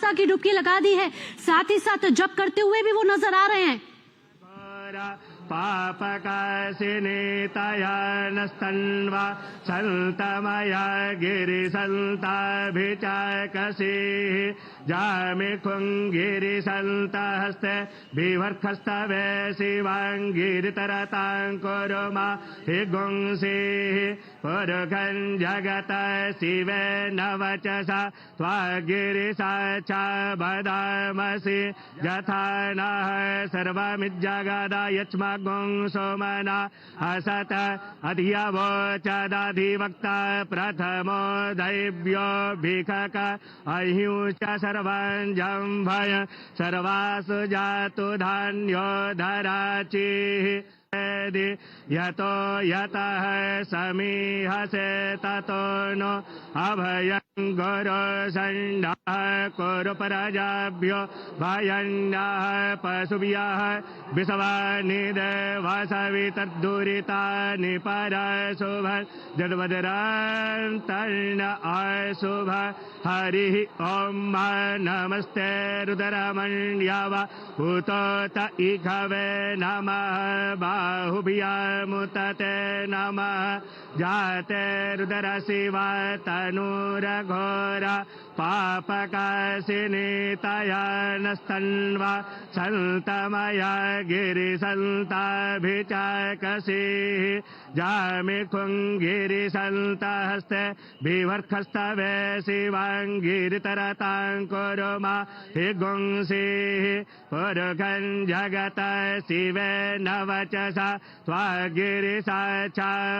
माता की डुबकी लगा दी है, साथ ही साथ जप करते हुए भी वो नजर आ रहे हैं। पापकाशिनीतया नस्तन्वा सन्तमया गिरिसन्ताभिचाकसीः जामिखुङ्गिरिसन्तहस्ते बिभर्खस्तवे शिवाङ्गिरितरतां कुरुमा हि गुंसीः पुरुखं जगत शिवे नवचसा त्वागिरिसा च वदामसि यथा नः सर्वमिज्जगदा यच्मगुं सोमना असत अधियवोचदधिवक्ता प्रथमो दैव्यो भिखक अहिंच सर्वं जम्भय सर्वासु जातु धान्यो धराचिः यतो यतः समीहसे ततो नो अभयं गुरो षण्डः कुरु प्रजाभ्यो भयन्नः पशुभ्यः विषवानि देवसवितद्दुरितानि परशुभ जड्वदरान्तर्न अशुभ हरिः ॐ नमस्ते रुद्रमण्यव उतोत इखवे नमः बाहुभ्यामुतते नमः जाते रुद्र शिवा तनूरघोरा पापकाशिनीतया नस्तन्वा सन्तमया गिरिसन्ताभिचाकसीः जामिखुङ्गिरिसन्तहस्ते बिभर्खस्तवे शिवाङ्गिरितरतां कुरुमा हि गुंसीः पुरुखं जगत शिवे नवचसा त्वागिरिसा च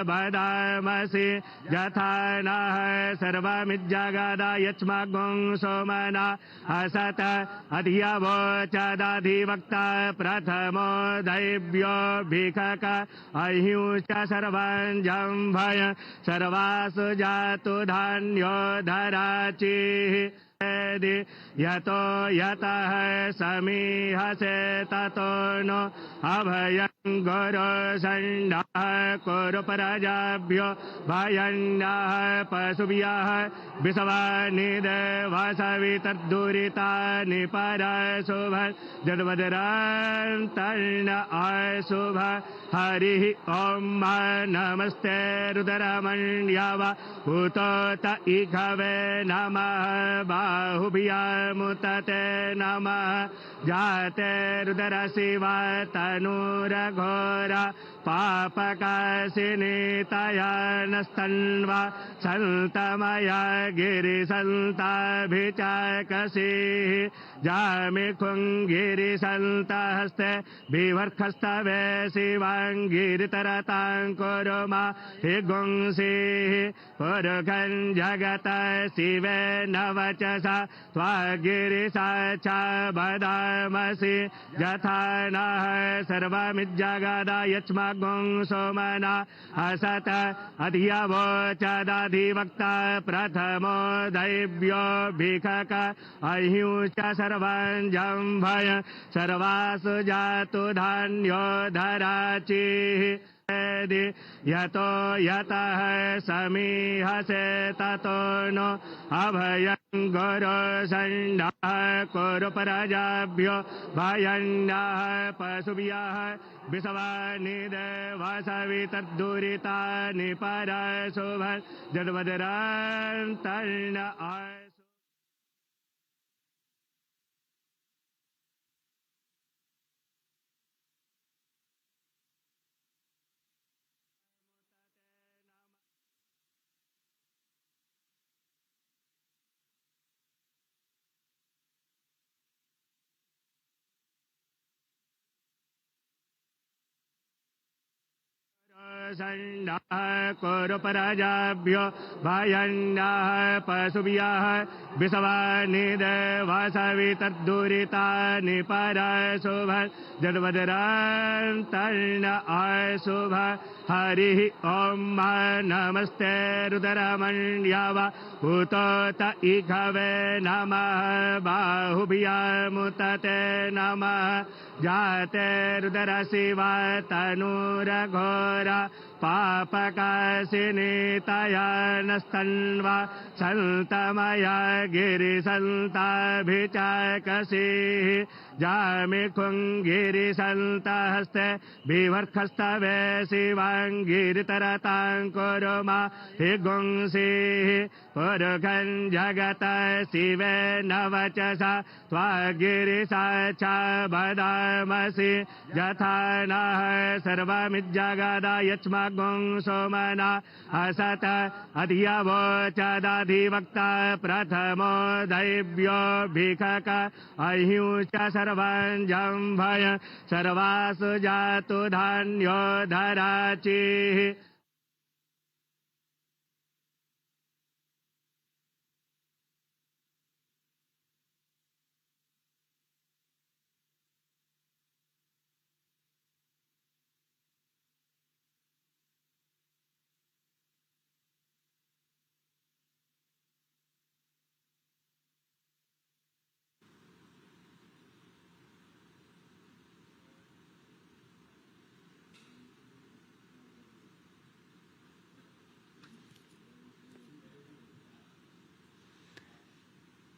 वदामसि यथा नः सर्वमिज्जगदा यच्मगुं सोमना असत अधियवोचदधिवक्ता प्रथमो दैव्यो भिखक अहिंच सर्वं जम्भय सर्वासु जातु धान्यो धराचिः यतो यतः समीहसे ततो नो अभयं गुरो षण्डः कुरु प्रजाभ्यो भयन्नः पशुभ्यः विषवानि देवसवितद्दुरितानि परशुभ जड्वदरान्तर्न अशुभ हरिः ॐ नमस्ते रुद्रमण्यव उतोत इखवे नमः बाहुभ्यामुतते नमः जाते रुद्र शिवा तनूरघोरा पापकाशिनीतया नस्तन्वा सन्तमया गिरिसन्ताभिचाकसीः जामिखुङ्गिरिसन्तहस्ते बिभर्खस्तवे शिवाङ्गिरितरतां कुरुमा हि गुंसीः पुरुखं जगत शिवे नवचसा त्वागिरिसा च वदामसि यथा नः सर्वमिज्जगदा यच्मगुं सोमना असत अधियवोचदधिवक्ता प्रथमो दैव्यो भिखक अहिंच सर्वं जम्भय सर्वासु जातु धान्यो धराचिः यतो यतः समीहसे ततो नो अभयं गुरो षण्डः कुरु प्रजाभ्यो भयन्नः पशुभ्यः विषवानि देवसवितद्दुरितानि परशुभ जड्वदरान्तर्न षण्डः कुरु प्रजाभ्यो भयन्नः पशुभ्यः विषवानि देवसवितद्दुरितानि परशुभ जड्वदरान्तर्न अशुभ हरिः ॐ नमस्ते रुद्रमण्यव उतोत इखवे नमः बाहुभ्यामुतते नमः जाते रुद्र शिवा तनूरघोरा पापकाशिनीतया नस्तन्वा सन्तमया गिरिसन्ताभिचाकसीः जामिखुङ्गिरिसन्तहस्ते विवर्खस्तवे शिवाङ्गिरितरताङ्कुरुमा हि गुंसीः पुरुखं जगत शिवेन वचसा त्वागिरिसा च वदामसि यथा नः सर्वमिज्जगदा यच्मगुं सोमना असत अधियवोचदधिवक्ता प्रथमो दैव्यो भिखक अह्यु च सर्वं जम्भय सर्वासु जातु धान्यो धराचिः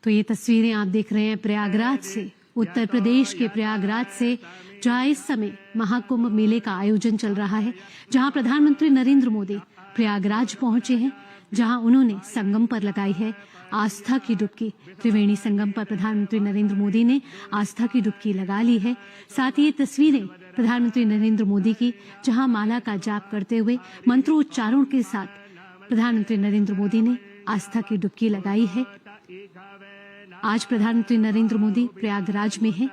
तो ये तस्वीरें आप देख रहे हैं प्रयागराज से, उत्तर प्रदेश के प्रयागराज से, जहां इस समय महाकुंभ मेले का आयोजन चल रहा है, जहां प्रधानमंत्री नरेंद्र मोदी प्रयागराज पहुंचे हैं, जहां उन्होंने संगम पर लगाई है आस्था की डुबकी। त्रिवेणी संगम पर प्रधानमंत्री नरेंद्र मोदी ने आस्था की डुबकी लगा ली है। साथ ही ये तस्वीरें प्रधानमंत्री नरेंद्र मोदी की, जहां माला का जाप करते हुए मंत्रोच्चारण के साथ प्रधानमंत्री नरेंद्र मोदी ने आस्था की डुबकी लगाई है। आज प्रधानमंत्री नरेंद्र मोदी प्रयागराज में हैं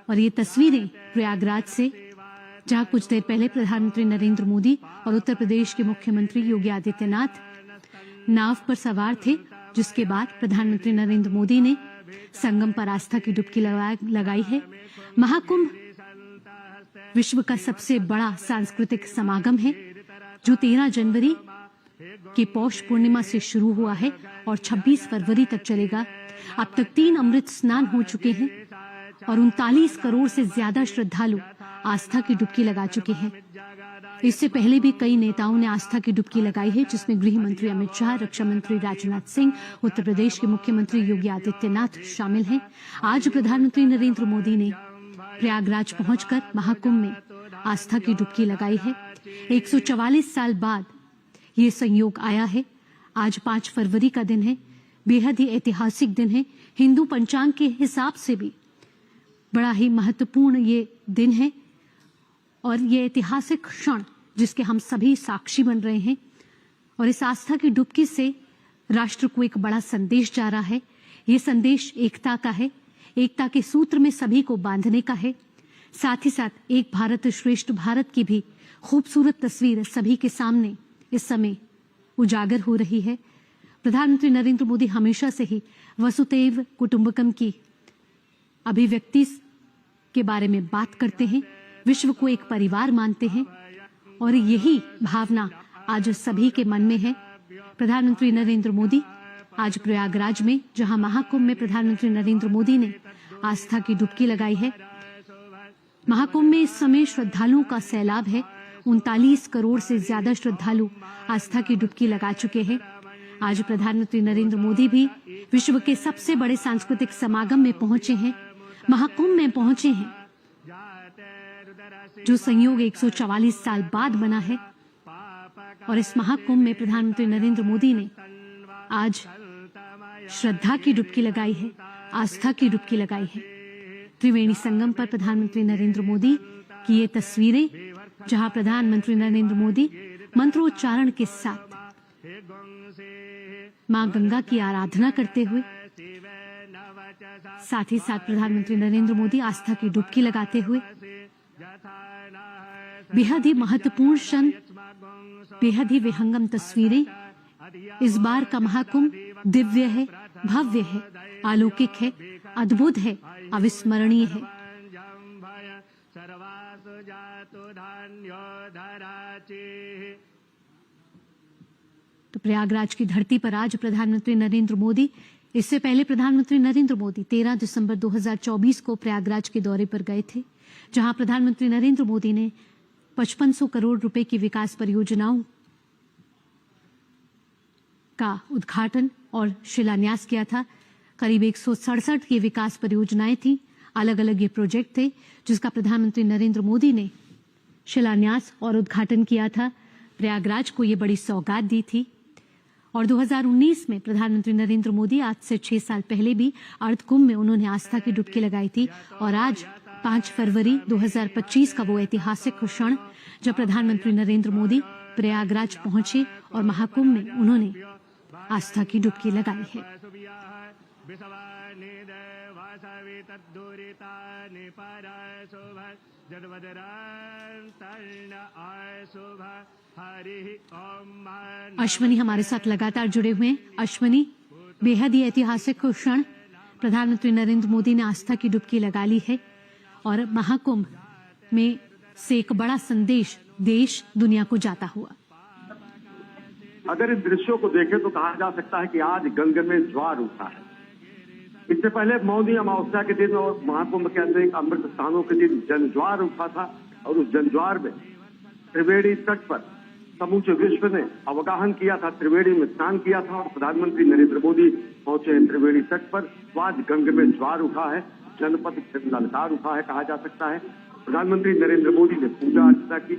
और ये तस्वीरें प्रयागराज से, जहां कुछ देर पहले प्रधानमंत्री नरेंद्र मोदी और उत्तर प्रदेश के मुख्यमंत्री योगी आदित्यनाथ नाव पर सवार थे, जिसके बाद प्रधानमंत्री नरेंद्र मोदी ने संगम पर आस्था की डुबकी लगाई है। महाकुंभ विश्व का सबसे बड़ा सांस्कृतिक समागम है, जो 13 जनवरी की पौष पूर्णिमा से शुरू हुआ है और 26 फरवरी तक चलेगा। अब तक 3 अमृत स्नान हो चुके हैं और 39 करोड़ से ज्यादा श्रद्धालु आस्था की डुबकी लगा चुके हैं। इससे पहले भी कई नेताओं ने आस्था की डुबकी लगाई है, जिसमें गृह मंत्री अमित शाह, रक्षा मंत्री राजनाथ सिंह, उत्तर प्रदेश के मुख्यमंत्री योगी आदित्यनाथ शामिल हैं। आज प्रधानमंत्री नरेंद्र मोदी ने प्रयागराज पहुंचकर महाकुंभ में आस्था की डुबकी लगाई है। 144 साल बाद ये संयोग आया है। आज 5 फरवरी का दिन है, बेहद ही ऐतिहासिक दिन है। हिंदू पंचांग के हिसाब से भी बड़ा ही महत्वपूर्ण ये दिन है और ये ऐतिहासिक क्षण जिसके हम सभी साक्षी बन रहे हैं। और इस आस्था की डुबकी से राष्ट्र को एक बड़ा संदेश जा रहा है। ये संदेश एकता का है, एकता के सूत्र में सभी को बांधने का है। साथ ही साथ एक भारत श्रेष्ठ भारत की भी खूबसूरत तस्वीर सभी के सामने इस समय उजागर हो रही है। प्रधानमंत्री नरेंद्र मोदी हमेशा से ही वसुधैव कुटुंबकम की अभिव्यक्ति के बारे में बात करते हैं, विश्व को एक परिवार मानते हैं और यही भावना आज सभी के मन में है। प्रधानमंत्री नरेंद्र मोदी आज प्रयागराज में, जहां महाकुंभ में प्रधानमंत्री नरेंद्र मोदी ने आस्था की डुबकी लगाई है। महाकुंभ में इस समय श्रद्धालुओं का सैलाब है। 39 करोड़ से ज्यादा श्रद्धालु आस्था की डुबकी लगा चुके हैं। आज प्रधानमंत्री नरेंद्र मोदी भी विश्व के सबसे बड़े सांस्कृतिक समागम में पहुंचे हैं, महाकुंभ में पहुंचे हैं, जो संयोग 144 साल बाद बना है। और इस महाकुंभ में प्रधानमंत्री नरेंद्र मोदी ने आज श्रद्धा की डुबकी लगाई है, आस्था की डुबकी लगाई है। त्रिवेणी संगम पर प्रधानमंत्री नरेंद्र मोदी की ये तस्वीरें, जहां प्रधानमंत्री नरेंद्र मोदी मंत्रोच्चारण के साथ मां गंगा की आराधना करते हुए, साथ ही साथ प्रधानमंत्री नरेंद्र मोदी आस्था की डुबकी लगाते हुए, बेहद ही महत्वपूर्ण क्षण, बेहद ही विहंगम तस्वीरें। इस बार का महाकुंभ दिव्य है, भव्य है, अलौकिक है, अद्भुत है, अविस्मरणीय है। तो प्रयागराज की धरती पर आज प्रधानमंत्री नरेंद्र मोदी, इससे पहले प्रधानमंत्री नरेंद्र मोदी 13 दिसंबर 2024 को प्रयागराज के दौरे पर गए थे, जहां प्रधानमंत्री नरेंद्र मोदी ने 5500 करोड़ रुपए की विकास परियोजनाओं का उद्घाटन और शिलान्यास किया था। करीब 167 की विकास परियोजनाएं थी, अलग अलग ये प्रोजेक्ट थे जिसका प्रधानमंत्री नरेंद्र मोदी ने शिलान्यास और उद्घाटन किया था। प्रयागराज को ये बड़ी सौगात दी थी। और 2019 में प्रधानमंत्री नरेंद्र मोदी आज से 6 साल पहले भी अर्ध कुंभ में उन्होंने आस्था की डुबकी लगाई थी। और आज 5 फरवरी 2025 का वो ऐतिहासिक क्षण जब प्रधानमंत्री नरेंद्र मोदी प्रयागराज पहुंचे और महाकुंभ में उन्होंने आस्था की डुबकी लगाई है। अश्वनी हमारे साथ लगातार जुड़े हुए हैं। अश्वनी, बेहद ही ऐतिहासिक क्षण, प्रधानमंत्री नरेंद्र मोदी ने आस्था की डुबकी लगा ली है और महाकुंभ में से एक बड़ा संदेश देश दुनिया को जाता हुआ। अगर इन दृश्यों को देखें तो कहा जा सकता है कि आज गंगा में ज्वार उठा है। इससे पहले मौनी अमावस्या के दिन और महाकुंभ के अनेक अमृत स्थानों के दिन जनज्वार उठा था और उस जनज्वार में त्रिवेणी तट पर समूचे विश्व ने अवगाहन किया था, त्रिवेणी में स्नान किया था और प्रधानमंत्री नरेंद्र मोदी पहुंचे हैं त्रिवेणी तट पर। तो आज गंगा में ज्वार उठा है, जनपद ललकार उठा है कहा जा सकता है। प्रधानमंत्री नरेंद्र मोदी ने पूजा अर्चना की,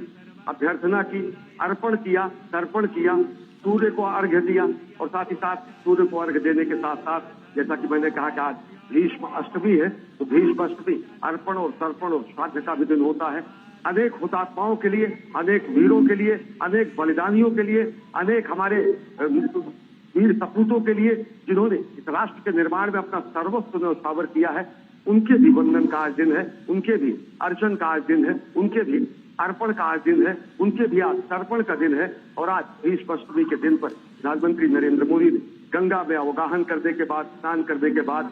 अभ्यर्थना की, अर्पण किया, तर्पण किया, सूर्य को अर्घ्य दिया और साथ ही साथ सूर्य को अर्घ्य देने के साथ साथ जैसा कि मैंने कहा कि आज भीष्म अष्टमी है तो भीष्म अष्टमी अर्पण और तर्पण और श्राद्ध का भी दिन होता है। अनेक हुतात्माओं के लिए, अनेक वीरों के लिए, अनेक बलिदानियों के लिए, अनेक हमारे वीर सपूतों के लिए जिन्होंने इस राष्ट्र के निर्माण में अपना सर्वस्व न्यौछावर किया है, उनके भी वंदन का आज दिन है, उनके भी अर्चन का आज दिन है, उनके भी अर्पण का आज दिन है, उनके भी आज तर्पण का दिन है। और आज भीष्म अष्टमी के दिन पर प्रधानमंत्री नरेंद्र मोदी ने गंगा में अवगाहन करने के बाद, स्नान करने के बाद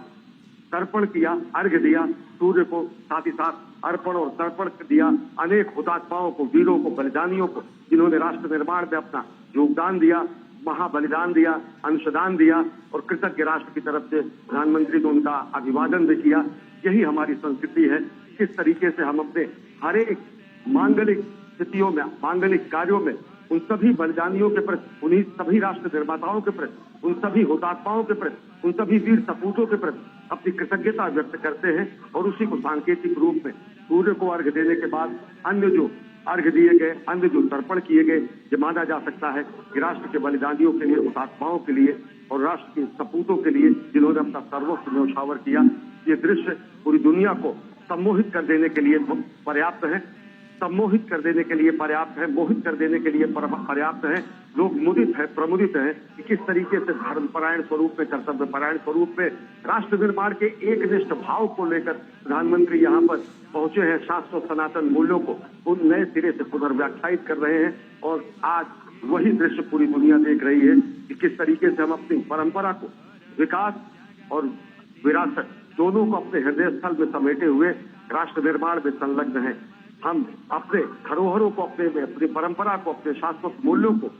तर्पण किया, अर्घ्य दिया सूर्य को, साथ ही साथ अर्पण और तर्पण दिया अनेक हुतात्माओं को, वीरों को, बलिदानियों को जिन्होंने राष्ट्र निर्माण में अपना योगदान दिया, महाबलिदान दिया, अंशदान दिया और कृतज्ञ राष्ट्र की तरफ से प्रधानमंत्री ने उनका अभिवादन भी किया। यही हमारी संस्कृति है। किस तरीके से हम अपने हर एक मांगलिक स्थितियों में, मांगलिक कार्यों में उन सभी बलिदानियों के प्रति, उन्हीं सभी राष्ट्र निर्माताओं के प्रति, उन सभी हुतात्माओं के प्रति, उन सभी वीर सपूतों के प्रति अपनी कृतज्ञता व्यक्त करते हैं। और उसी को सांकेतिक रूप में सूर्य को अर्घ्य देने के बाद अन्य जो अर्घ्य दिए गए, अन्य जो तर्पण किए गए, ये माना जा सकता है कि राष्ट्र के बलिदानियों के लिए, हुतात्माओं के लिए और राष्ट्र के सपूतों के लिए जिन्होंने अपना सर्वस्व न्यौछावर किया, ये दृश्य पूरी दुनिया को सम्मोहित कर देने के लिए पर्याप्त है, सम्मोहित कर देने के लिए पर्याप्त है, मोहित कर देने के लिए पर्याप्त है। लोग मुदित है, प्रमुदित है कि किस तरीके से धर्मपरायण स्वरूप में, कर्तव्यपरायण स्वरूप में राष्ट्र निर्माण के एकनिष्ठ भाव को लेकर प्रधानमंत्री यहाँ पर पहुंचे हैं। शाश्वत सनातन मूल्यों को उन नए सिरे से पुनर्व्याख्यायित कर रहे हैं और आज वही दृश्य पूरी दुनिया देख रही है कि किस तरीके से हम अपनी परंपरा को, विकास और विरासत दोनों को अपने हृदय स्थल में समेटे हुए राष्ट्र निर्माण में संलग्न है। हम अपने धरोहरों को, अपनी परंपरा को, अपने शाश्वत मूल्यों को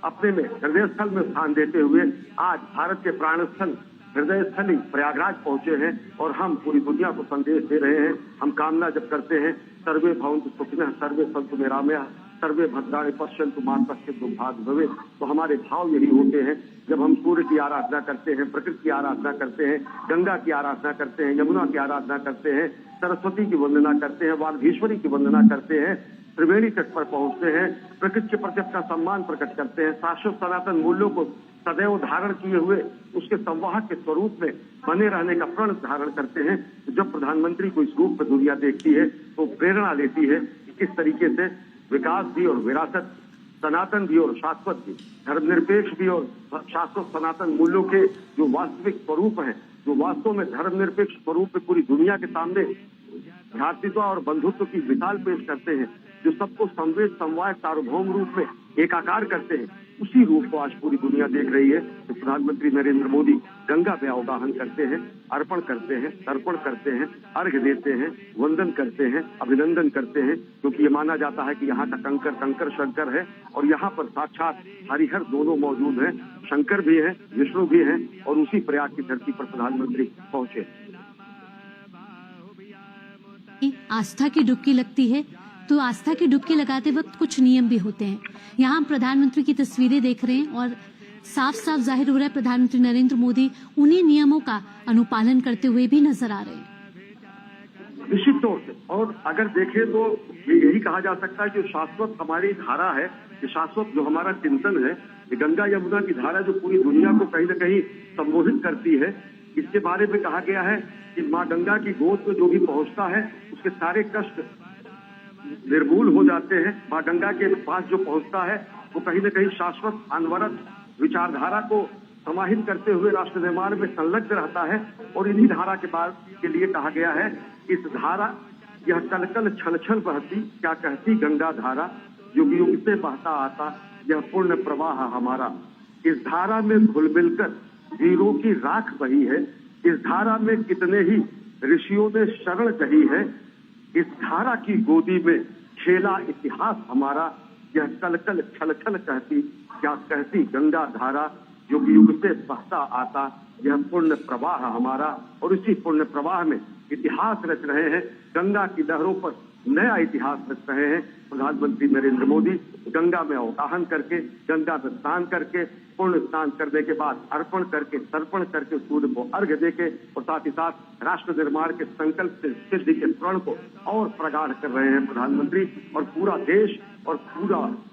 अपने में हृदय स्थल में स्थान देते हुए आज भारत के प्राण स्थल, हृदय स्थली प्रयागराज पहुंचे हैं और हम पूरी दुनिया को संदेश दे रहे हैं। हम कामना जब करते हैं सर्वे भवन्तु सुखिनः, सर्वे सन्तु निरामयाः, सर्वे भद्राणि पश्यन्तु मा कश्चित् दुर्भाग्यं भवेत्, तो हमारे भाव यही होते हैं। जब हम सूर्य की आराधना करते हैं, प्रकृति की आराधना करते हैं, गंगा की आराधना करते हैं, यमुना की आराधना करते हैं, सरस्वती की वंदना करते हैं, वागीश्वरी की वंदना करते हैं, त्रिवेणी तट पर पहुंचते हैं, प्रकृति के प्रति अपना सम्मान प्रकट करते हैं, शाश्वत सनातन मूल्यों को सदैव धारण किए हुए उसके संवाहक के स्वरूप में बने रहने का प्रण धारण करते हैं। तो जब प्रधानमंत्री को इस रूप में दुनिया देखती है तो प्रेरणा लेती है कि किस तरीके से विकास भी और विरासत, सनातन भी और शाश्वत भी, धर्मनिरपेक्ष भी और शाश्वत सनातन मूल्यों के जो वास्तविक स्वरूप हैं, जो वास्तव में धर्मनिरपेक्ष स्वरूप में पूरी दुनिया के सामने भ्रातृत्व और बंधुत्व की मिसाल पेश करते हैं, जो सबको संवेद, समवाय, सार्वभौम रूप में एकाकार करते हैं, उसी रूप को आज पूरी दुनिया देख रही है। तो प्रधानमंत्री नरेंद्र मोदी गंगा में अवगाहन करते हैं, अर्पण करते हैं, तर्पण करते हैं, अर्घ्य देते हैं, वंदन करते हैं, अभिनंदन करते हैं, क्योंकि ये माना जाता है कि यहाँ का कंकर कंकर शंकर है और यहाँ पर साक्षात हरिहर दोनों मौजूद हैं, शंकर भी है, विष्णु भी है और उसी प्रयाग की धरती पर प्रधानमंत्री पहुंचे। आस्था की डुबकी लगती है तो आस्था की डुबकी लगाते वक्त कुछ नियम भी होते हैं। यहाँ हम प्रधानमंत्री की तस्वीरें देख रहे हैं और साफ साफ जाहिर हो रहा है प्रधानमंत्री नरेंद्र मोदी उन्हीं नियमों का अनुपालन करते हुए भी नजर आ रहे हैं। निश्चित तौर से, और अगर देखें तो यही कहा जा सकता है कि शाश्वत हमारी धारा है, कि शाश्वत जो हमारा चिंतन है, ये गंगा यमुना की धारा जो पूरी दुनिया को कहीं न कहीं संबोधित करती है। इसके बारे में कहा गया है कि माँ गंगा की गोद में जो भी पहुंचता है उसके सारे कष्ट निर्मूल हो जाते हैं। माँ गंगा के पास जो पहुंचता है वो कहीं न कहीं शाश्वत अनवरत विचारधारा को समाहित करते हुए राष्ट्र निर्माण में संलग्न रहता है। और इन्हीं धारा के बाद के लिए कहा गया है, इस धारा यह कलकल छल छल बहती, क्या कहती गंगा धारा, युग युग से बहता आता यह पूर्ण प्रवाह हमारा। इस धारा में घुल मिलकर वीरों की राख बही है, इस धारा में कितने ही ऋषियों ने शरण चढ़ी है, इस धारा की गोदी में खेला इतिहास हमारा, यह कलकल छल छल कहती, क्या कहती गंगा धारा, युग युग से बहता आता यह पुण्य प्रवाह हमारा। और इसी पुण्य प्रवाह में इतिहास रच रहे हैं, गंगा की लहरों पर नया इतिहास रच रहे हैं प्रधानमंत्री नरेंद्र मोदी। गंगा में अवगाहन करके, गंगा में स्नान करके, पूर्ण स्नान करने के बाद अर्पण करके, तर्पण करके, सूर्य को अर्घ्य देके और साथ ही साथ राष्ट्र निर्माण के संकल्प से सिद्धि के प्रण को और प्रगाढ़ कर रहे हैं प्रधानमंत्री। और पूरा देश और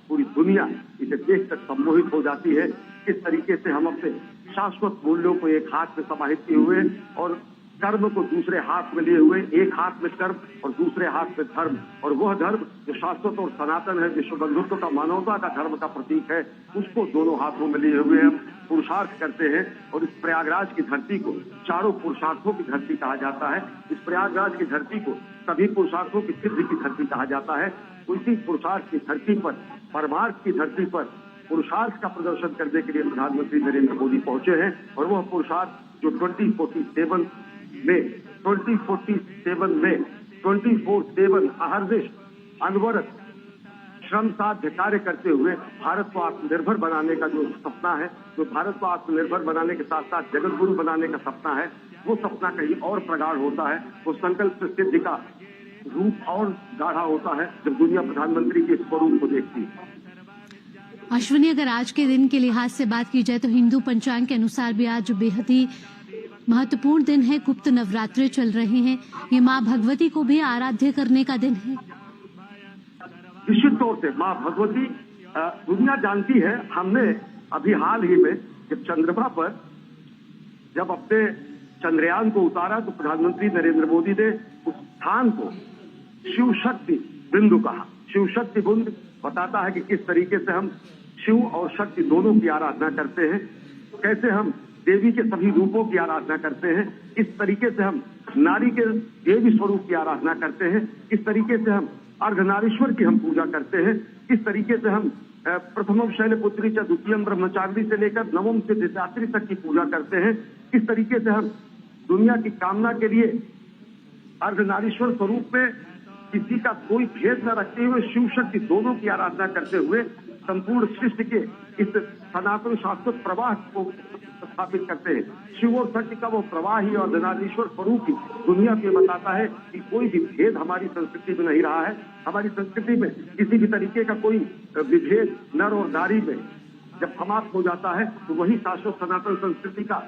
पूरी दुनिया इसे देखकर सम्मोहित हो जाती है। किस तरीके से हम अपने शाश्वत मूल्यों को एक हाथ में समाहित किए हुए और कर्म को दूसरे हाथ में लिए हुए, एक हाथ में कर्म और दूसरे हाथ में धर्म, और वह धर्म जो शाश्वत और सनातन है, विश्व बंधुत्व का, मानवता का धर्म का प्रतीक है, उसको दोनों हाथों में लिए हुए हम पुरुषार्थ करते हैं। और इस प्रयागराज की धरती को चारों पुरुषार्थों की धरती कहा जाता है। इस प्रयागराज की धरती को सभी पुरुषार्थों की सिद्धि की धरती कहा जाता है। उसी पुरुषार्थ की धरती पर, परमार्थ की धरती पर पुरुषार्थ का प्रदर्शन करने के लिए प्रधानमंत्री नरेंद्र मोदी पहुंचे हैं। और वह पुरुषार्थ जो 2047 में 24/7 अहर्निश अनवरत श्रम साध्य कार्य करते हुए भारत को आत्मनिर्भर बनाने का जो सपना है, जो भारत को आत्मनिर्भर बनाने के साथ साथ जगत गुरु बनाने का सपना है, वो सपना कहीं और प्रगाढ़ होता है। वो संकल्प से सिद्धि का रूप और गाढ़ा होता है जब दुनिया प्रधानमंत्री के स्वरूप को देखती है। अश्विनी, अगर आज के दिन के लिहाज से बात की जाए तो हिंदू पंचांग के अनुसार भी आज बेहद ही महत्वपूर्ण दिन है। गुप्त नवरात्रे चल रहे हैं, ये माँ भगवती को भी आराध्य करने का दिन है। निश्चित तौर से माँ भगवती दुनिया जानती है। हमने अभी हाल ही में जब चंद्रमा पर जब अपने चंद्रयान को उतारा तो प्रधानमंत्री नरेंद्र मोदी ने उस स्थान को शिव शक्ति बिंदु कहा। शिव शक्ति बिंदु बताता है कि किस तरीके से हम शिव और शक्ति दोनों की आराधना करते हैं, कैसे हम देवी के सभी रूपों की आराधना करते हैं, किस तरीके से हम नारी के देवी स्वरूप की आराधना करते हैं, किस तरीके से हम अर्धनारीश्वर की हम पूजा करते हैं, किस तरीके से हम प्रथमम शैलपुत्री च द्वितीयम ब्रह्मचारिणी से लेकर नवम से द्वितीयात्री तक की पूजा करते हैं, किस तरीके से हम दुनिया की कामना के लिए अर्धनारीश्वर स्वरूप में किसी का कोई भेद न रखते हुए शिव शक्ति दोनों की आराधना करते हुए संपूर्ण सृष्टि के इस सनातन शाश्वत प्रवाह को स्थापित करते हैं। शिव और शक्ति का वो प्रवाह ही और अर्धनारीश्वर स्वरूप ही दुनिया को बताता है कि कोई भी भेद हमारी संस्कृति में नहीं रहा है। हमारी संस्कृति में किसी भी तरीके का कोई विभेद नर और नारी में जब समाप्त हो जाता है तो वही शाश्वत सनातन संस्कृति का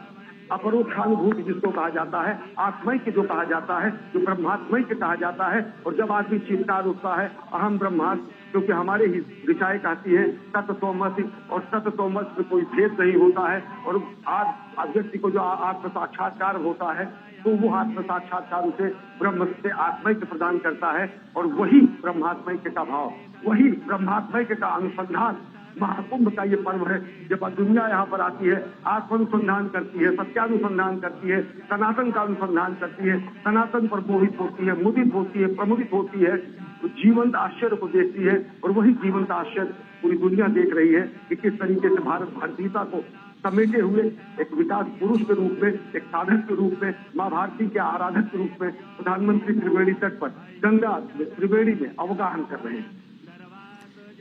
अपरोक्षानुभूति जिसको कहा जाता है, आत्मैक्य जो कहा जाता है, जो ब्रह्मात्मैक्य कहा जाता है। और जब आदमी चित्कार उठता है अहम ब्रह्मास्मि, क्योंकि हमारे ही ऋचाएं कहती है तत्त्वमसि, और तत्त्वमसि में कोई भेद नहीं होता है। और आज व्यक्ति को जो आत्म साक्षात्कार होता है तो वो आत्म साक्षात्कार उसे ब्रह्म से आत्मैक्य प्रदान करता है। और वही ब्रह्मात्मैक्य का भाव, वही ब्रह्मात्मैक्य का अनुसंधान महाकुंभ का ये पर्व है। जब दुनिया यहाँ पर आती है, आत्मानुसंधान करती है, सत्यानुसंधान करती है, सनातन का अनुसंधान करती है, सनातन पर मोहित होती है, मुदित होती है, प्रमुदित होती है, तो जीवंत आश्चर्य को देखती है। और वही जीवंत आश्चर्य पूरी दुनिया देख रही है कि किस तरीके से भारत भारतीयता को समेटे हुए एक विकास पुरुष के रूप में, एक साधक के रूप में, माँ भारती के आराधक के रूप में प्रधानमंत्री त्रिवेणी तट पर गंगा त्रिवेणी में अवगाहन कर रहे हैं।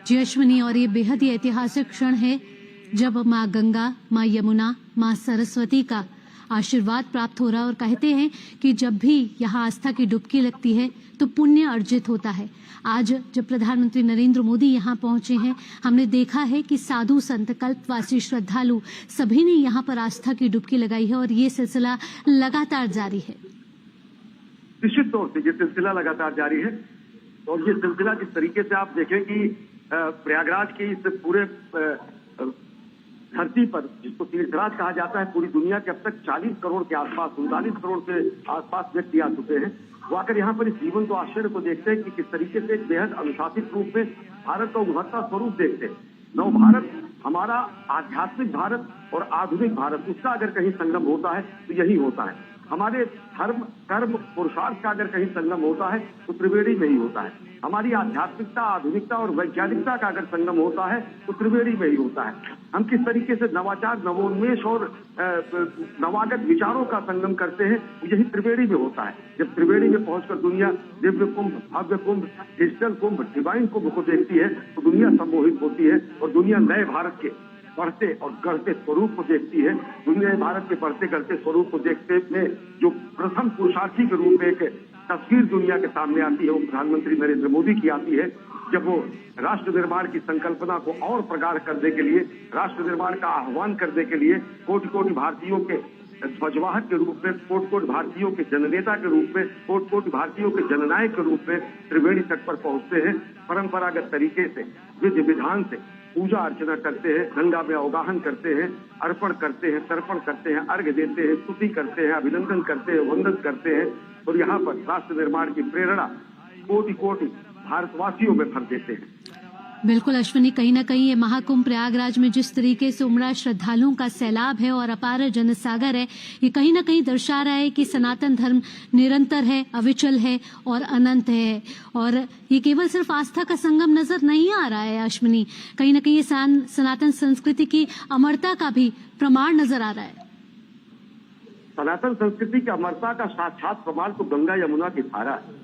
जी अश्विनी, और ये बेहद ही ऐतिहासिक क्षण है जब माँ गंगा, माँ यमुना, माँ सरस्वती का आशीर्वाद प्राप्त हो रहा है और कहते हैं कि जब भी यहाँ आस्था की डुबकी लगती है तो पुण्य अर्जित होता है। आज जब प्रधानमंत्री नरेंद्र मोदी यहाँ पहुंचे हैं, हमने देखा है कि साधु संत कल्पवासी श्रद्धालु सभी ने यहाँ पर आस्था की डुबकी लगाई है और ये सिलसिला लगातार जारी है। निश्चित तौर से ये सिलसिला लगातार जारी है और ये सिलसिला जिस तरीके से आप देखें कि प्रयागराज की इस पूरे धरती पर, जिसको तीर्थराज कहा जाता है, पूरी दुनिया के अब तक 40 करोड़ के आसपास, 39 करोड़ के आसपास व्यक्ति आ चुके हैं। वो आकर यहाँ पर इस जीवन तो आश्चर्य को देखते हैं कि किस तरीके से एक बेहद अनुशासित रूप में भारत का उभरता स्वरूप देखते हैं। नव भारत, हमारा आध्यात्मिक भारत और आधुनिक भारत, उसका अगर कहीं संगम होता है तो यही होता है। हमारे धर्म, कर्म, पुरुषार्थ का अगर कहीं संगम होता है तो त्रिवेणी में ही होता है। हमारी आध्यात्मिकता, आधुनिकता और वैज्ञानिकता का अगर संगम होता है तो त्रिवेणी में ही होता है। हम किस तरीके से नवाचार, नवोन्मेष और नवागत विचारों का संगम करते हैं, यही त्रिवेणी में होता है। जब त्रिवेणी में पहुंचकर दुनिया दिव्य कुंभ, भव्य कुंभ, डिजिटल कुंभ, डिवाइन कुंभ को देखती है तो दुनिया सम्मोहित होती है और दुनिया नए भारत के बढ़ते और गढ़ते स्वरूप को देखती है। दुनिया भारत के बढ़ते गढ़ते स्वरूप को देखते में जो प्रथम पुरुषार्थी के रूप में एक तस्वीर दुनिया के सामने आती है, वो प्रधानमंत्री नरेंद्र मोदी की आती है, जब वो राष्ट्र निर्माण की संकल्पना को और प्रगाढ़ करने के लिए, राष्ट्र निर्माण का आह्वान करने के लिए कोटि कोटि भारतीयों के ध्वजवाहक के रूप में, कोटि कोटि भारतीयों के जननेता के रूप में, कोटि कोटि भारतीयों के जननायक के रूप में त्रिवेणी तट पर पहुंचते हैं। परंपरागत तरीके से, विधि विधान से पूजा अर्चना करते हैं, गंगा में अवगाहन करते हैं, अर्पण करते हैं, तर्पण करते हैं, अर्घ्य देते हैं, स्तुति करते हैं, अभिनंदन करते हैं, वंदन करते हैं और यहाँ पर राष्ट्र निर्माण की प्रेरणा कोटि कोटि भारतवासियों में भर देते हैं। बिल्कुल अश्विनी, कहीं ना कहीं ये महाकुंभ प्रयागराज में जिस तरीके से उमड़ा श्रद्धालुओं का सैलाब है और अपार जनसागर है, ये कहीं ना कहीं दर्शा रहा है कि सनातन धर्म निरंतर है, अविचल है और अनंत है। और ये केवल सिर्फ आस्था का संगम नजर नहीं आ रहा है अश्विनी, कहीं ना कहीं ये सनातन संस्कृति की अमरता का भी प्रमाण नजर आ रहा है। सनातन संस्कृति की अमरता का साक्षात प्रमाण तो गंगा यमुना की धारा है।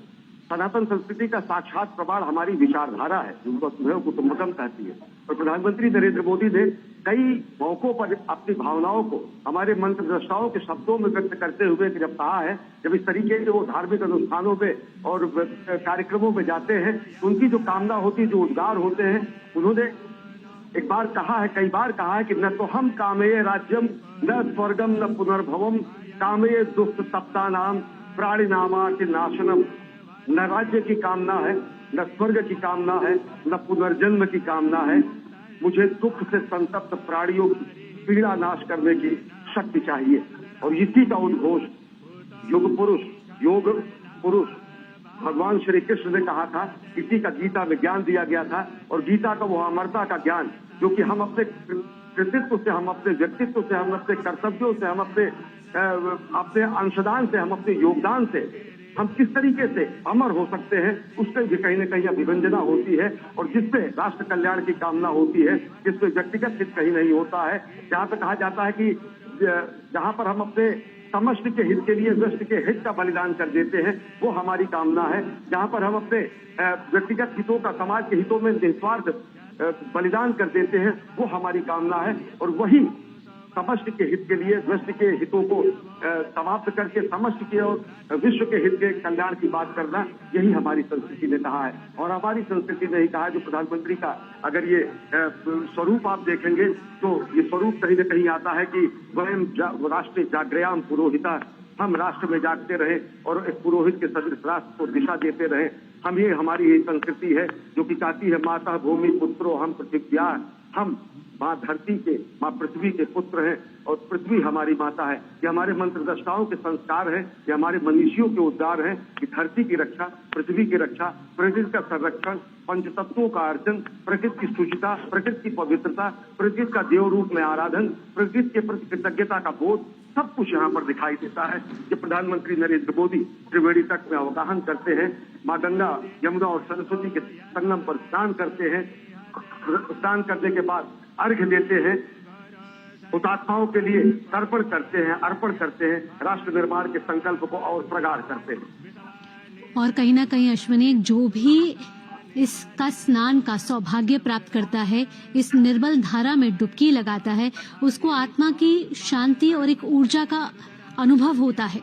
सनातन संस्कृति का साक्षात प्रमाण हमारी विचारधारा है, जिनको सुधैव कुटुंबकम कहती है। और प्रधानमंत्री नरेंद्र मोदी ने कई मौकों पर अपनी भावनाओं को हमारे मंत्र दृष्टाओं के शब्दों में व्यक्त करते हुए जब कहा है, जब इस तरीके से वो धार्मिक अनुष्ठानों में और कार्यक्रमों में जाते हैं तो उनकी जो कामना होती है, जो उद्गार होते हैं, उन्होंने एक बार कहा है, कई बार कहा है कि न तो हम कामये राज्यम न स्वर्गम न पुनर्भवम कामये दुष्ट सप्ता नाम प्राणी नामार्थ नाशनम। न राज्य की कामना है, न स्वर्ग की कामना है, न पुनर्जन्म की कामना है। मुझे दुख से संतप्त प्राणियों की पीड़ा नाश करने की शक्ति चाहिए। और इसी का उद्घोष योग पुरुष भगवान श्री कृष्ण ने कहा था, इसी का गीता में ज्ञान दिया गया था। और गीता का वो अमरता का ज्ञान जो कि हम अपने कृतित्व से, हम अपने व्यक्तित्व से, हम अपने कर्तव्यों से, हम अपने अंशदान से, हम अपने योगदान से हम किस तरीके से अमर हो सकते हैं, उससे भी कहीं न कहीं अभिव्यंजना होती है। और जिससे राष्ट्र कल्याण की कामना होती है, जिससे व्यक्तिगत हित कहीं नहीं होता है। जहाँ पे कहा जाता है कि जहाँ पर हम अपने समष्टि के हित के लिए व्यष्टि के हित का बलिदान कर देते हैं, वो हमारी कामना है। जहाँ पर हम अपने व्यक्तिगत हितों का समाज के हितों में निस्वार्थ बलिदान कर देते हैं, वो हमारी कामना है। और वही समष्टि के हित के लिए व्यष्टि के हितों को समाप्त करके समष्टि के और विश्व के हित के कल्याण की बात करना, यही हमारी संस्कृति ने कहा है। और हमारी संस्कृति ने ही कहा है, जो प्रधानमंत्री का अगर ये स्वरूप आप देखेंगे तो ये स्वरूप कहीं न कहीं आता है कि वयम राष्ट्र जागृयाम पुरोहिता, हम राष्ट्र में जागते रहे और एक पुरोहित के सदृश राष्ट्र को दिशा देते रहे। हम ये हमारी यही संस्कृति है जो कि कहती है, माता भूमि पुत्रो हम पृथिव्या, हम माँ धरती के, माँ पृथ्वी के पुत्र हैं और पृथ्वी हमारी माता है। ये हमारे मंत्र दृष्टाओं के संस्कार हैं, ये हमारे मनीषियों के उद्गार हैं कि धरती की रक्षा, पृथ्वी की रक्षा, प्रकृति का संरक्षण, पंचतत्वों का अर्जन, प्रकृति की शुचिता, प्रकृति की पवित्रता, प्रकृति का देव रूप में आराधन, प्रकृति के प्रति कृतज्ञता का बोध, सब कुछ यहाँ पर दिखाई देता है। जब प्रधानमंत्री नरेंद्र मोदी त्रिवेणी तट में अवगाहन करते हैं, माँ गंगा, यमुना और सरस्वती के संगम पर स्नान करते हैं, स्नान करने के बाद अर्घ्य देते हैं, हुतात्माओं के लिए तर्पण करते हैं, अर्पण करते हैं, राष्ट्र निर्माण के संकल्प को और प्रगाढ़ करते हैं। और कहीं ना कहीं अश्विनी, जो भी इसका स्नान का सौभाग्य प्राप्त करता है, इस निर्मल धारा में डुबकी लगाता है, उसको आत्मा की शांति और एक ऊर्जा का अनुभव होता है।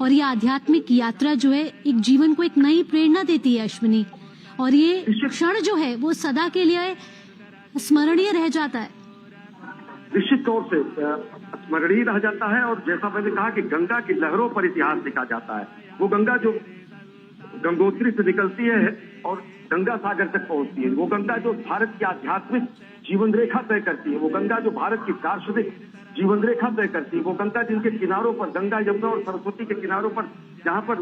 और ये आध्यात्मिक यात्रा जो है एक जीवन को एक नई प्रेरणा देती है अश्विनी, और ये क्षण जो है वो सदा के लिए स्मरणीय रह जाता है। निश्चित तौर से स्मरणीय रह जाता है। और जैसा मैंने कहा कि गंगा की लहरों पर इतिहास लिखा जाता है। वो गंगा जो गंगोत्री से निकलती है और गंगा सागर तक पहुंचती है, वो गंगा जो भारत की आध्यात्मिक जीवन रेखा तय करती है, वो गंगा जो भारत की दार्शनिक जीवन रेखा तय करती है, वो गंगा जिनके किनारों पर, गंगा यमुना और सरस्वती के किनारों पर जहाँ पर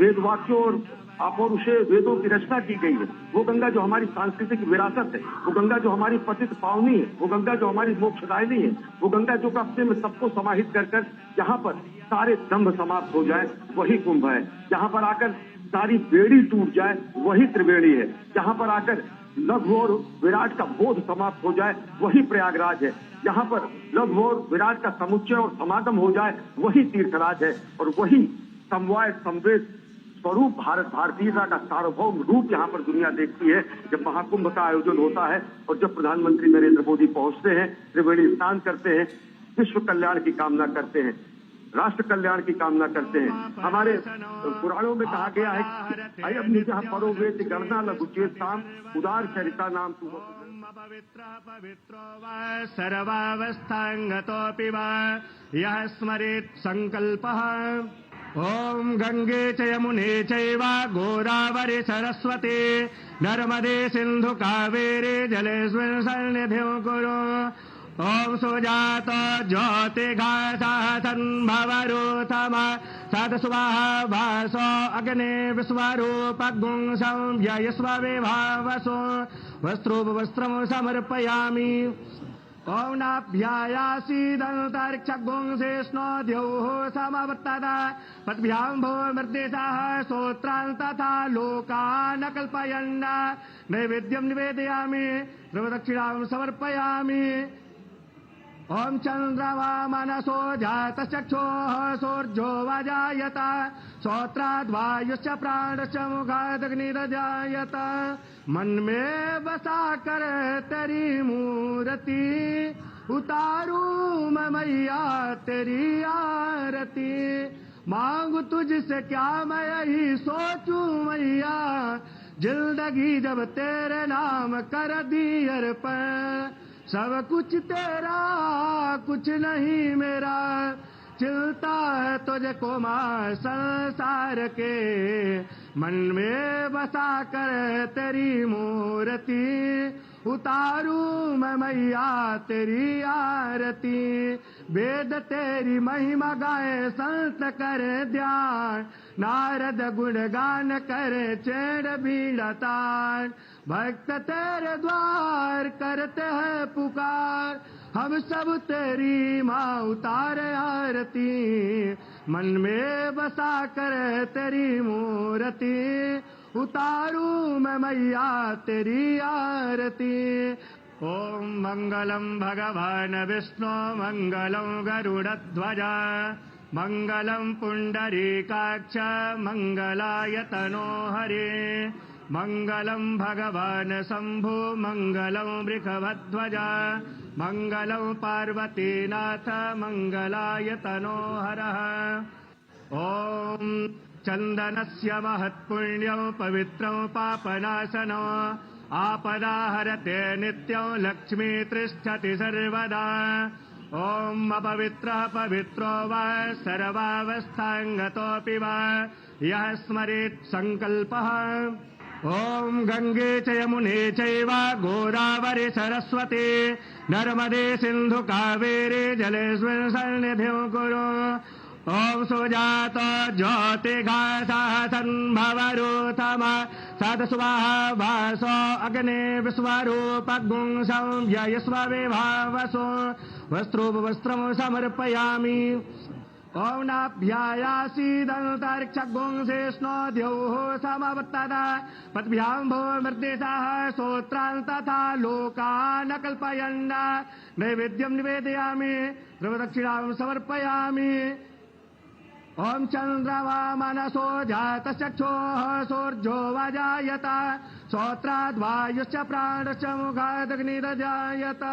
वेद वाक्यों और अपौरुषेय वेदों की रचना की गई है, वो गंगा जो हमारी सांस्कृतिक विरासत है, वो गंगा जो हमारी पतित पावनी है, वो गंगा जो हमारी मोक्षदायिनी है, वो गंगा जो अपने में सबको समाहित कर कर जहाँ पर सारे दंभ समाप्त हो जाए वही कुंभ है। जहाँ पर आकर सारी बेड़ी टूट जाए वही त्रिवेणी है। जहाँ पर आकर लघु और विराट का बोध समाप्त हो जाए वही प्रयागराज है। जहाँ पर लघु और विराट का समुच्चय और समागम हो जाए वही तीर्थराज है। और वही समवाय संवेद स्वरूप भारतीयता का सार्वभौम रूप यहाँ पर दुनिया देखती है जब महाकुंभ का आयोजन होता है और जब प्रधानमंत्री नरेंद्र मोदी पहुंचते हैं, त्रिवेणी स्नान करते हैं, विश्व कल्याण की कामना करते हैं, राष्ट्र कल्याण की कामना करते हैं। हमारे पुराणों में कहा गया है कि अयम निजः परो वेति गणना लघुचेताम उदार चरिता नाम तुम पवित्रो वा सर्वावस्थांगतोऽपि वा यः स्मरेत् संकल्पः। ओम गंगे च यमुने चैव गोदावरी सरस्वती नर्मदे सिंधु कावेरी जलेस्मिन् सन्निधिं कुरु। ओम सुजात ज्योतिघासः तन्भवरूथम सदस्वाहा भासो अग्ने विश्वरूपगुं संव्ययस्व विभावसो वस्त्रोपवस्त्रं समर्पयामि। ओम नाभ्यायासीदन्तरिक्षगुं शेष्णो द्यौः समवर्तता पद्भ्यां भो मृदेशः स्तोत्रान् तथा लोकान् कल्पयन् नैवेद्यं निवेदयामि प्रदक्षिणां समर्पयामि। ओम चंद्रमा मनसो जातचक्षुः सूर्यो वजायत श्रोत्राद्वायुश्च प्राणश्च मुखादग्निरजायत। मन में बसा कर तेरी मूर्ति उतारूं मैं मैया तेरी आरती। मांगू तुझसे क्या मैं यही सोचूं मैया, जिंदगी जब तेरे नाम कर दी अर्पण। सब कुछ तेरा कुछ नहीं मेरा, चिलता है तुझे को मां संसार के। मन में बसा कर तेरी मूर्ति उतारूं मैं मैया तेरी आरती। वेद तेरी महिमा गाए संत करे ध्यान, नारद गुणगान करे चेड़ बीड़तान। भक्त तेरे द्वार करते हैं पुकार, हम सब तेरी माँ उतारे आरती। मन में बसा कर तेरी मूर्ति उतारूं मैं मैया तेरी आरती। ओम मंगलम भगवान विष्णु मंगलम गरुड़ध्वज मंगलम पुंडरीकाक्ष मंगलाय तनो हरे। मंगलम भगवान शंभु मंगलम वृषभध्वज मंगलम पार्वतीनाथ मंगलाय तनो हरः। ओम चंदनस्य महत्पुण्यं पवित्रं पापनाशनं आपदाहरते नित्यं लक्ष्मी तिष्ठति सर्वदा। ओम अपवित्रः पवित्रो वा सर्वावस्थांगतोऽपि वा यः स्मरेत् संकल्पः। ओम गंगे च यमुने चैव गोदावरी सरस्वती नर्मदे सिंधु कावेरी जलेस्मिन् सन्निधिं कुरु। ओम सुजात ज्योतिघासः तन्भवरूथम सदस्वाहा भासो अग्ने विश्वरूपगुं संव्ययस्व विभावसो वस्त्रोपवस्त्रं समर्पयामि। ओम नाभ्यायासीदन्तरिक्षगुं शेष्णो द्यौः समवर्तता पद्भ्यां भो मृदेशः स्तोत्रान् तथा लोकान् कल्पयन् नैवेद्यं निवेदयामि प्रदक्षिणां समर्पयामि। ओम चंद्रमा मनसो जातचक्षुः सूर्यो वजायत श्रोत्राद्वायुश्च प्राणश्च मुखादग्निरजायत।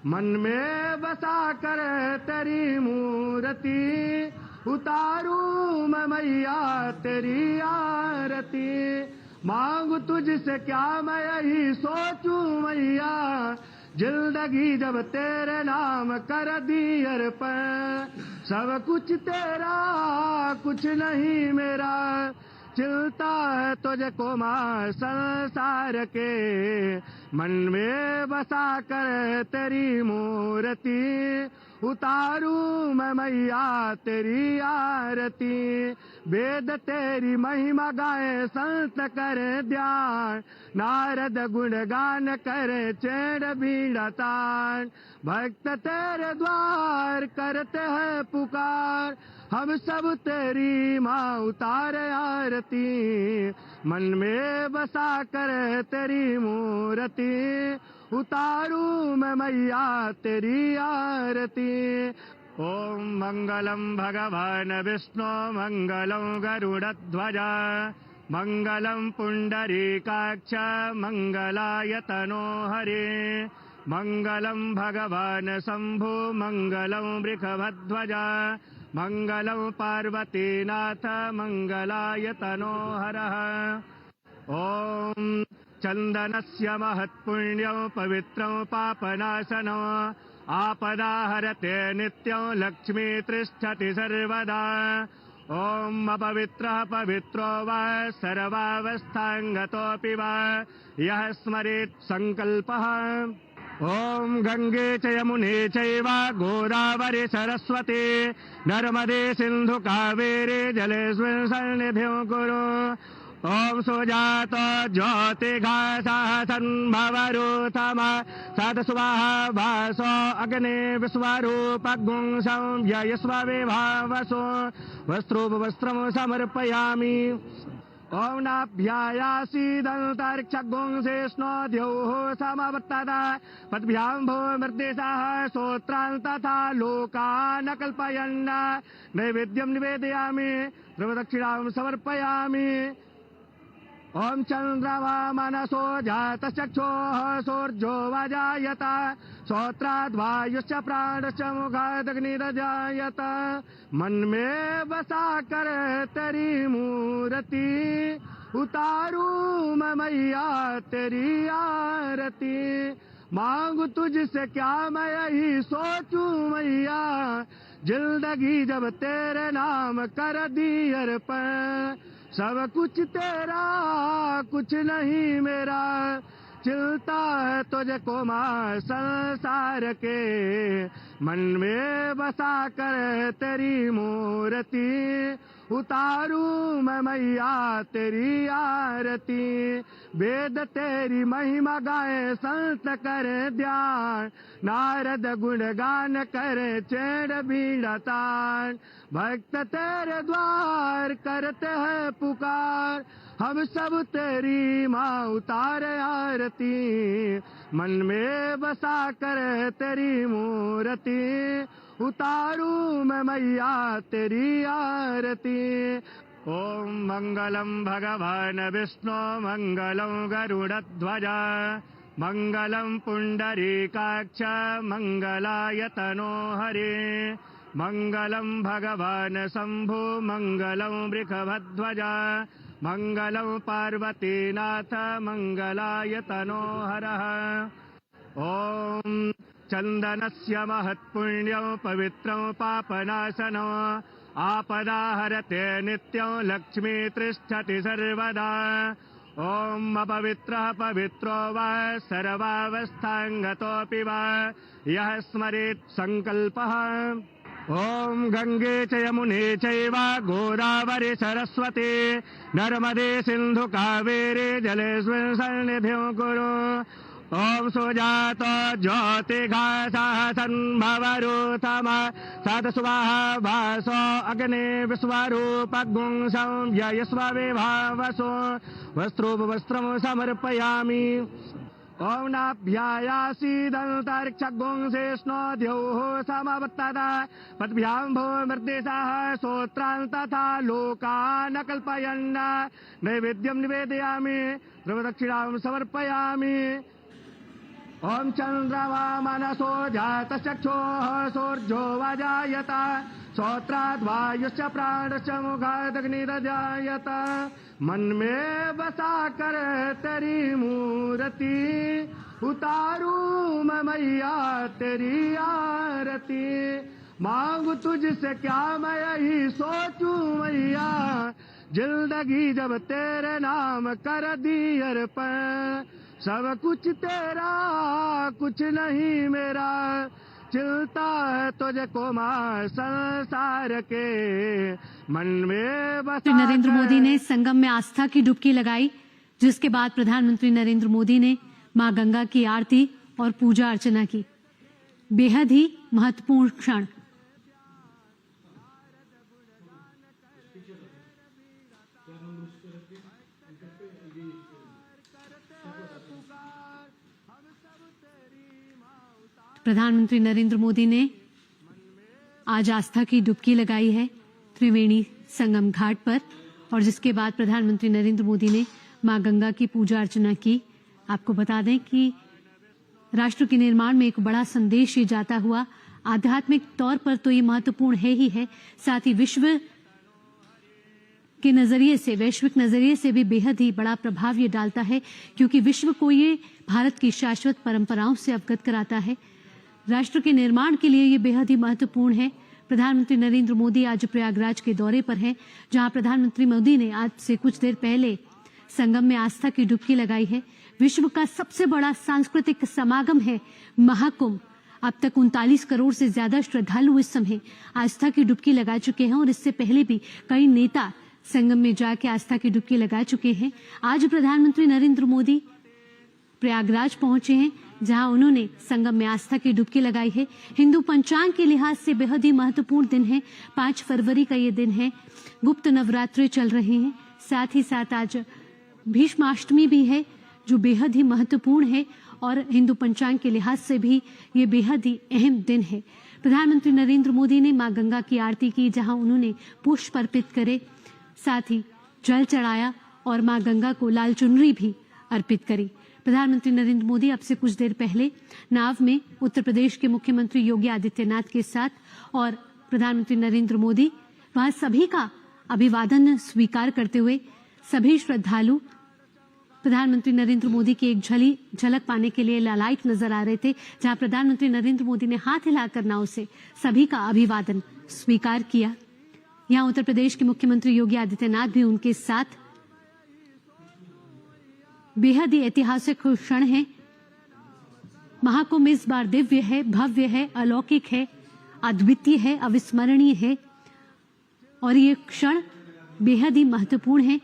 मन में बसा कर तेरी मूर्ति उतारूं मैं मैया तेरी आरती। मांगू तुझसे क्या मैं यही सोचूं मैया, जिंदगी जब तेरे नाम कर दी अर्पण। सब कुछ तेरा कुछ नहीं मेरा, चिलता है तुझको माँ संसार के। मन में बसा कर तेरी मूर्ति, उतारूं मैं मैया तेरी आरती। वेद तेरी महिमा गाए संत करे ध्यान, नारद गुणगान करे चेड़ बीड़ा तान। भक्त तेरे द्वार करते हैं पुकार, हम सब तेरी माँ उतारे आरती। मन में बसा कर तेरी मूर्ति, उतारूं मैं मैया तेरी आरती। ओम मंगलम भगवान विष्णु मंगलम गरुड़ध्वज, मंगलम पुंडरीकाक्ष मंगलायतनो हरे। मंगलम भगवान शंभु मंगलम वृषभध्वज, मंगलम पार्वतीनाथ मंगलायतनो हरः। ओम चंदनस्य महत्पुण्यं पवित्रं पापनाशनं, आपदाहरते नित्यं लक्ष्मी तिष्ठति सर्वदा। ओम अपवित्रः पवित्रो वा सर्वावस्थांगतोऽपि वा यः स्मरेत् संकल्पः। ओम गंगे च यमुने चैव गोदावरी सरस्वती, नर्मदे सिंधु कावेरी जलेस्मिन् सन्निधिं कुरु। ओम सुजात ज्योतिघासः सन्भवरूथम, सत्स्वाहा भासो अग्ने विश्वरूपगुं संव्ययस्व विभावसो। वस्त्रोपवस्त्रं समर्पयामि। ओम नाभ्यायासीदन्तरिक्षगुं शेष्णो द्यौः समवर्तत, पद्भ्यां भो मृद्देशाः श्रोत्रान् तथा लोकान् कल्पयन्। नैवेद्यं निवेदयामि, ध्रुवदक्षिणां समर्पयामि। ओम चंद्रमा मनसो जातचक्षुः सूर्यो वजायत, श्रोत्राद् वायुश्च प्राणश्च मुखाद् अग्निर्जायत। मन में बसा कर तेरी मूर्ति, उतारूं मैं मैया तेरी आरती। मांगू तुझसे क्या मैं यही सोचूं मैया, जिंदगी जब तेरे नाम कर दी अर्पण। सब कुछ तेरा कुछ नहीं मेरा, चिलता है तुझको माँ संसार के। मन में बसा कर तेरी मूर्ति, उतारूं मैं मैया तेरी आरती। वेद तेरी महिमा गाए संत करे ध्यान, नारद गुणगान करे चेड़ बीड़ा तान। भक्त तेरे द्वार करते हैं पुकार, हम सब तेरी माँ उतारे आरती। मन में बसा कर तेरी मूर्ति, उतारूं मैं मैया तेरी आरती। ओम मंगलम भगवान विष्णु मंगलम गरुड़ध्वज, मंगलम पुंडरीकाक्ष मंगलायतनो हरे। मंगलम भगवान शंभु मंगलम वृषभध्वज, मंगलम पार्वतीनाथ मंगलायतनो हरः। ओम चंदनस्य महत्पुण्यं पवित्रं पापनाशनं, आपदाहरते नित्यं लक्ष्मी तिष्ठति सर्वदा। ओम अपवित्रः पवित्रो वा सर्वावस्थांगतोऽपि वा यः स्मरेत् संकल्पः। ओम गंगे च यमुने चैव गोदावरी सरस्वती, नर्मदे सिंधु कावेरी जलेस्मिन् सन्निधिं कुरु। ओम सुजात ज्योतिघासः सन्भवरूथम, सत्स्वाहा भासो अग्ने विश्वरूपगुं संव्ययस्व विभावसो। वस्त्रोपवस्त्रं समर्पयामि। ओम नाभ्यायासीदन्तरिक्षगुं शेष्णो द्यौः समवर्तत, पद्भ्यां भो मृद्देशाः श्रोत्रान् तथा लोकान् कल्पयन्। नैवेद्यं निवेदयामि, ध्रुवदक्षिणां समर्पयामि। ओम चंद्रमा मनसो जात चक्षुः सूर्यो वाजायत श्रोत्राद् वायुश्च प्राणश्च मुखादग्निरजायत मन में बसा कर तेरी मूर्ति उतारू मैं मैया तेरी आरती मांगू तुझसे क्या मैं यही सोचूं मैया जिंदगी जब तेरे नाम कर दी अर्पण सब कुछ तेरा कुछ नहीं मेरा चिलता है तुझको मां संसार के मन में बसा। नरेंद्र मोदी ने संगम में आस्था की डुबकी लगाई, जिसके बाद प्रधानमंत्री नरेंद्र मोदी ने मां गंगा की आरती और पूजा अर्चना की। बेहद ही महत्वपूर्ण क्षण। प्रधानमंत्री नरेंद्र मोदी ने आज आस्था की डुबकी लगाई है त्रिवेणी संगम घाट पर, और जिसके बाद प्रधानमंत्री नरेंद्र मोदी ने मां गंगा की पूजा अर्चना की। आपको बता दें कि राष्ट्र के निर्माण में एक बड़ा संदेश ये जाता हुआ आध्यात्मिक तौर पर तो ये महत्वपूर्ण है ही है, साथ ही विश्व के नजरिए से, वैश्विक नजरिए से भी बेहद ही बड़ा प्रभाव ये डालता है, क्योंकि विश्व को ये भारत की शाश्वत परंपराओं से अवगत कराता है। राष्ट्र के निर्माण के लिए ये बेहद ही महत्वपूर्ण है। प्रधानमंत्री नरेंद्र मोदी आज प्रयागराज के दौरे पर हैं, जहां प्रधानमंत्री मोदी ने आज से कुछ देर पहले संगम में आस्था की डुबकी लगाई है। विश्व का सबसे बड़ा सांस्कृतिक समागम है महाकुंभ। अब तक 39 करोड़ से ज्यादा श्रद्धालु इस समय आस्था की डुबकी लगा चुके हैं, और इससे पहले भी कई नेता संगम में जाके आस्था की डुबकी लगा चुके हैं। आज प्रधानमंत्री नरेंद्र मोदी प्रयागराज पहुंचे हैं, जहां उन्होंने संगम में आस्था की डुबकी लगाई है। हिंदू पंचांग के लिहाज से बेहद ही महत्वपूर्ण दिन है। 5 फरवरी का ये दिन है। गुप्त नवरात्रे चल रहे हैं, साथ ही साथ आज भीष्माष्टमी भी है, जो बेहद ही महत्वपूर्ण है, और हिंदू पंचांग के लिहाज से भी ये बेहद ही अहम दिन है। प्रधानमंत्री नरेंद्र मोदी ने मां गंगा की आरती की, जहां उन्होंने पुष्प अर्पित करे, साथ ही जल चढ़ाया और मां गंगा को लाल चुनरी भी अर्पित करी। प्रधानमंत्री नरेंद्र मोदी अब से कुछ देर पहले नाव में उत्तर प्रदेश के मुख्यमंत्री योगी आदित्यनाथ के साथ, और प्रधानमंत्री नरेंद्र मोदी वहां सभी का अभिवादन स्वीकार करते हुए सभी श्रद्धालु प्रधानमंत्री नरेंद्र मोदी की एक झलक पाने के लिए लालायित नजर आ रहे थे, जहां प्रधानमंत्री नरेंद्र मोदी ने हाथ हिलाकर नाव से सभी का अभिवादन स्वीकार किया। यहां उत्तर प्रदेश के मुख्यमंत्री योगी आदित्यनाथ भी उनके साथ। बेहद ही ऐतिहासिक क्षण है। महाकुंभ इस बार दिव्य है, भव्य है, अलौकिक है, अद्वितीय है, अविस्मरणीय है, और ये क्षण बेहद ही महत्वपूर्ण है,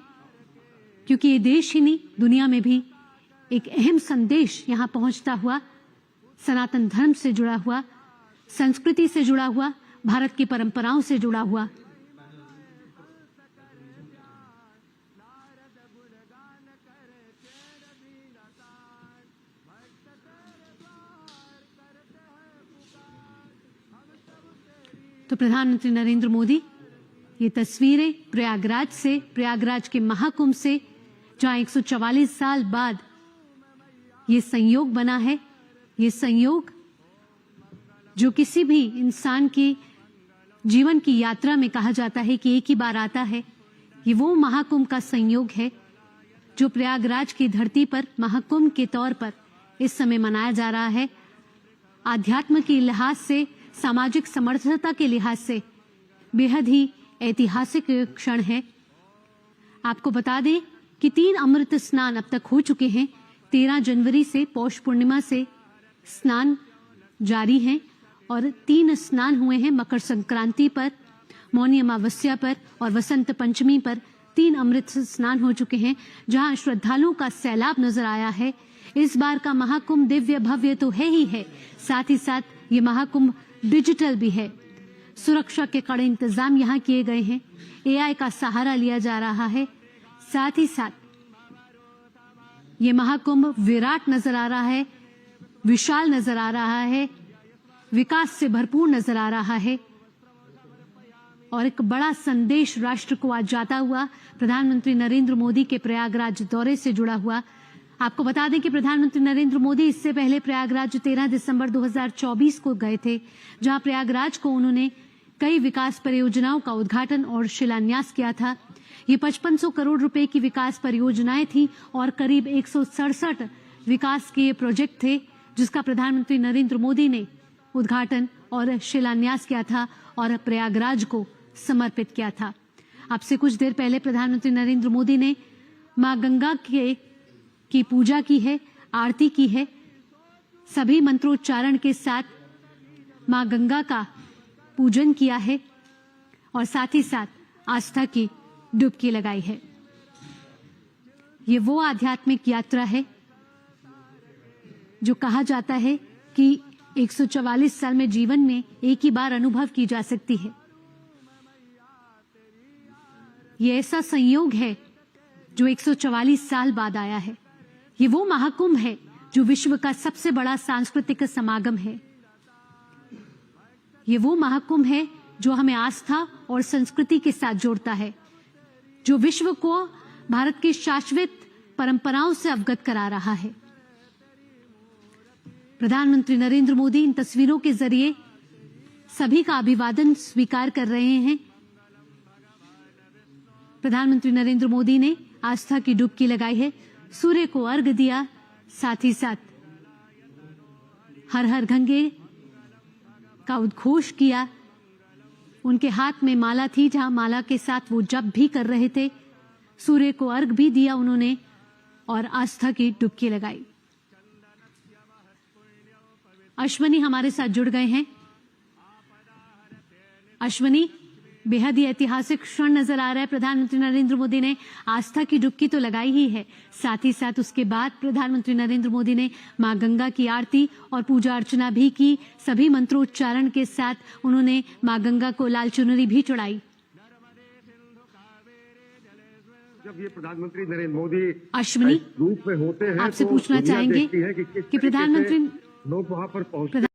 क्योंकि ये देश ही नहीं दुनिया में भी एक अहम संदेश यहां पहुंचता हुआ, सनातन धर्म से जुड़ा हुआ, संस्कृति से जुड़ा हुआ, भारत की परंपराओं से जुड़ा हुआ। तो प्रधानमंत्री नरेंद्र मोदी ये तस्वीरें प्रयागराज से, प्रयागराज के महाकुंभ से, जहां 144 साल बाद ये संयोग बना है। ये संयोग जो किसी भी इंसान की जीवन की यात्रा में कहा जाता है कि एक ही बार आता है, ये वो महाकुंभ का संयोग है जो प्रयागराज की धरती पर महाकुंभ के तौर पर इस समय मनाया जा रहा है। आध्यात्म के लिहाज से, सामाजिक समर्थता के लिहाज से बेहद ही ऐतिहासिक क्षण है। आपको बता दें कि 3 अमृत स्नान अब तक हो चुके हैं। 13 जनवरी से पौष पूर्णिमा से स्नान जारी हैं, और 3 स्नान हुए हैं मकर संक्रांति पर, मौनी अमावस्या पर और वसंत पंचमी पर। 3 अमृत स्नान हो चुके हैं, जहां श्रद्धालुओं का सैलाब नजर आया है। इस बार का महाकुंभ दिव्य भव्य तो है ही है, साथ ही साथ ये महाकुंभ डिजिटल भी है। सुरक्षा के कड़े इंतजाम यहाँ किए गए हैं। एआई का सहारा लिया जा रहा है। साथ ही साथ ये महाकुंभ विराट नजर आ रहा है, विशाल नजर आ रहा है, विकास से भरपूर नजर आ रहा है, और एक बड़ा संदेश राष्ट्र को आज जाता हुआ प्रधानमंत्री नरेंद्र मोदी के प्रयागराज दौरे से जुड़ा हुआ आपको बता दें कि प्रधानमंत्री नरेंद्र मोदी इससे पहले प्रयागराज 13 दिसंबर 2024 को गए थे, जहां प्रयागराज को उन्होंने कई विकास परियोजनाओं का उद्घाटन और शिलान्यास किया था। ये 5500 करोड़ रुपए की विकास परियोजनाएं थी और करीब 167 विकास के प्रोजेक्ट थे, जिसका प्रधानमंत्री नरेंद्र मोदी ने उद्घाटन और शिलान्यास किया था और प्रयागराज को समर्पित किया था। अब से कुछ देर पहले प्रधानमंत्री नरेंद्र मोदी ने मां गंगा की पूजा की है, आरती की है। सभी मंत्रोच्चारण के साथ मां गंगा का पूजन किया है और साथ ही साथ आस्था की डुबकी लगाई है। ये वो आध्यात्मिक यात्रा है जो कहा जाता है कि 144 साल में जीवन में एक ही बार अनुभव की जा सकती है। ये ऐसा संयोग है जो 144 साल बाद आया है। ये वो महाकुंभ है जो विश्व का सबसे बड़ा सांस्कृतिक समागम है। ये वो महाकुंभ है जो हमें आस्था और संस्कृति के साथ जोड़ता है, जो विश्व को भारत की शाश्वत परंपराओं से अवगत करा रहा है। प्रधानमंत्री नरेंद्र मोदी इन तस्वीरों के जरिए सभी का अभिवादन स्वीकार कर रहे हैं। प्रधानमंत्री नरेंद्र मोदी ने आस्था की डुबकी लगाई है, सूर्य को अर्घ दिया, साथ ही साथ हर हर गंगे का उद्घोष किया। उनके हाथ में माला थी, जहां माला के साथ वो जप भी कर रहे थे। सूर्य को अर्घ भी दिया उन्होंने और आस्था की डुबकी लगाई। अश्वनी हमारे साथ जुड़ गए हैं। अश्वनी, बेहद ही ऐतिहासिक क्षण नजर आ रहा है। प्रधानमंत्री नरेंद्र मोदी ने आस्था की डुबकी तो लगाई ही है, साथ ही साथ उसके बाद प्रधानमंत्री नरेंद्र मोदी ने मां गंगा की आरती और पूजा अर्चना भी की। सभी मंत्रोच्चारण के साथ उन्होंने मां गंगा को लाल चुनरी भी चढ़ाई। जब ये प्रधानमंत्री नरेंद्र मोदी अश्वनी, रूप में होते हैं आपसे तो पूछना दुनिया चाहेंगे देखती है कि किस कि तरीके से प्रधानमंत्री लोग वहां पर पहुंचते